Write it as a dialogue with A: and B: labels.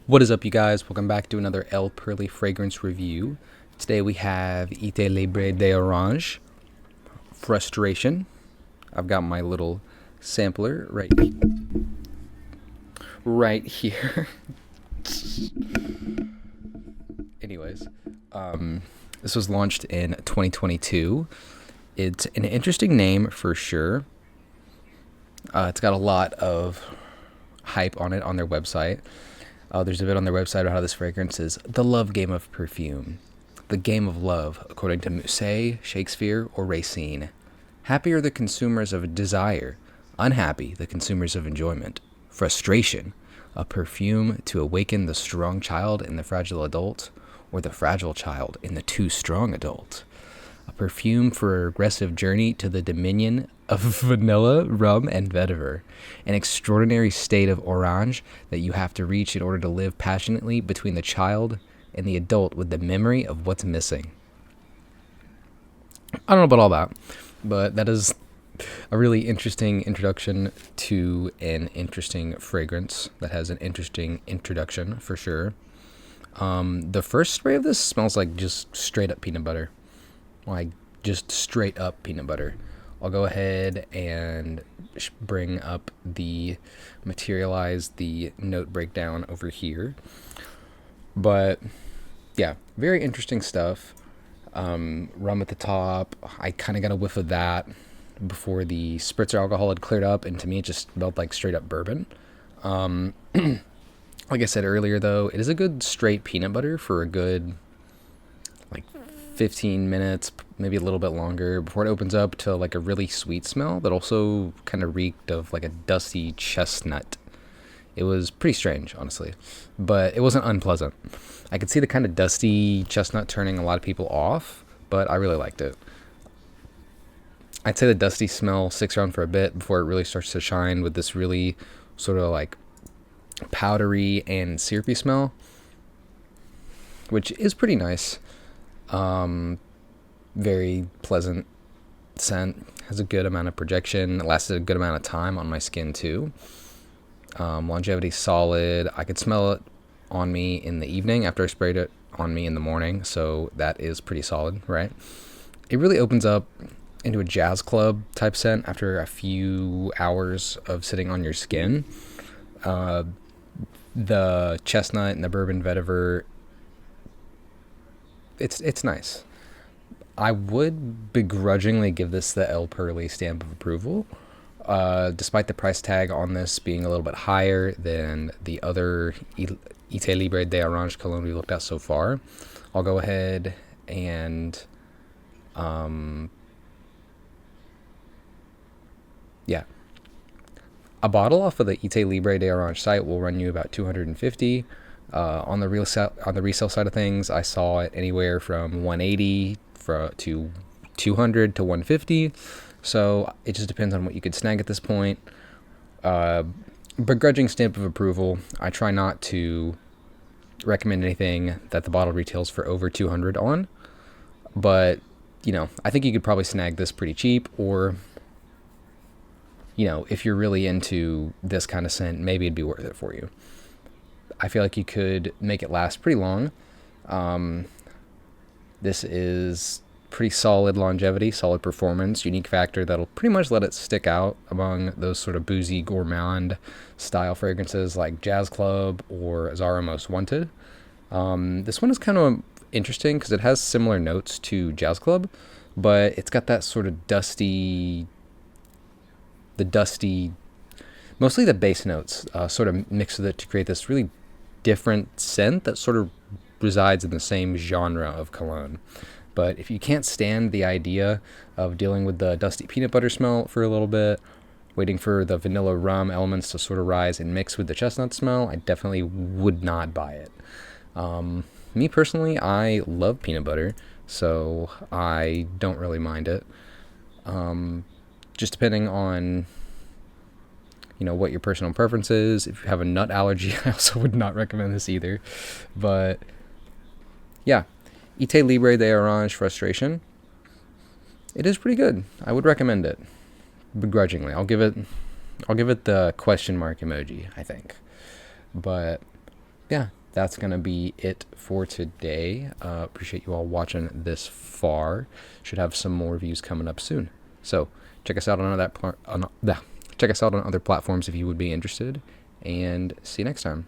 A: What is up, you guys? Welcome back to another El Pearly fragrance review. Today we have Etat Libre d'Orange, Frustration. I've got my little sampler right here. Anyways, this was launched in 2022. It's an interesting name for sure. It's got a lot of hype on it on their website. There's a bit on their website about how this fragrance is the love game of perfume. The game of love, according to Musset, Shakespeare, or Racine. Happy are the consumers of desire. Unhappy, the consumers of enjoyment. Frustration, a perfume to awaken the strong child in the fragile adult, or the fragile child in the too strong adult. A perfume for a regressive journey to the dominion of vanilla, rum, and vetiver. An extraordinary state of orange that you have to reach in order to live passionately between the child and the adult with the memory of what's missing. I don't know about all that, but that is a really interesting introduction to an interesting fragrance that has an interesting introduction for sure. The first spray of this smells like just straight up peanut butter. Like just straight up peanut butter. I'll go ahead and materialize the note breakdown over here. But yeah, very interesting stuff. Rum at the top. I kind of got a whiff of that before the spritzer alcohol had cleared up, and to me it just smelled like straight up bourbon. Like I said earlier, though, it is a good straight peanut butter for a good 15 minutes, maybe a little bit longer, before it opens up to like a really sweet smell that also kind of reeked of like a dusty chestnut. It was pretty strange, honestly, but it wasn't unpleasant. I could see the kind of dusty chestnut turning a lot of people off, but I really liked it. I'd say the dusty smell sticks around for a bit before it really starts to shine with this really sort of like powdery and syrupy smell, which is pretty nice. Very pleasant scent, has a good amount of projection, it lasted a good amount of time on my skin too. Longevity solid. I could smell it on me in the evening after I sprayed it on me in the morning, so that is pretty solid, right? It really opens up into a jazz club type scent after a few hours of sitting on your skin. The chestnut and the bourbon vetiver, it's nice. I would begrudgingly give this the El Pearly stamp of approval, despite the price tag on this being a little bit higher than the other Etat Libre d'Orange cologne we looked at so far. I'll go ahead and a bottle off of the Etat Libre d'Orange site will run you about $250. On the resale side of things, I saw it anywhere from $180 to $200 to $150. So it just depends on what you could snag at this point. Begrudging stamp of approval. I try not to recommend anything that the bottle retails for over $200 on, but I think you could probably snag this pretty cheap, or if you're really into this kind of scent, maybe it'd be worth it for you. I feel like you could make it last pretty long. This is pretty solid longevity, solid performance, unique factor that'll pretty much let it stick out among those sort of boozy gourmand style fragrances like Jazz Club or Zara Most Wanted. This one is kind of interesting because it has similar notes to Jazz Club, but it's got that sort of dusty, mostly the bass notes sort of mixed with it to create this really different scent that sort of resides in the same genre of cologne. But if you can't stand the idea of dealing with the dusty peanut butter smell for a little bit, waiting for the vanilla rum elements to sort of rise and mix with the chestnut smell, I definitely would not buy it. Me personally, I love peanut butter, so I don't really mind it. Just depending on what your personal preference is. If you have a nut allergy, I also would not recommend this either. But yeah, Etat Libre d'Orange Frustration. It is pretty good. I would recommend it. Begrudgingly, I'll give it the question mark emoji, I think. But yeah, that's going to be it for today. Appreciate you all watching this far. Should have some more reviews coming up soon. So check us out check us out on other platforms if you would be interested, and see you next time.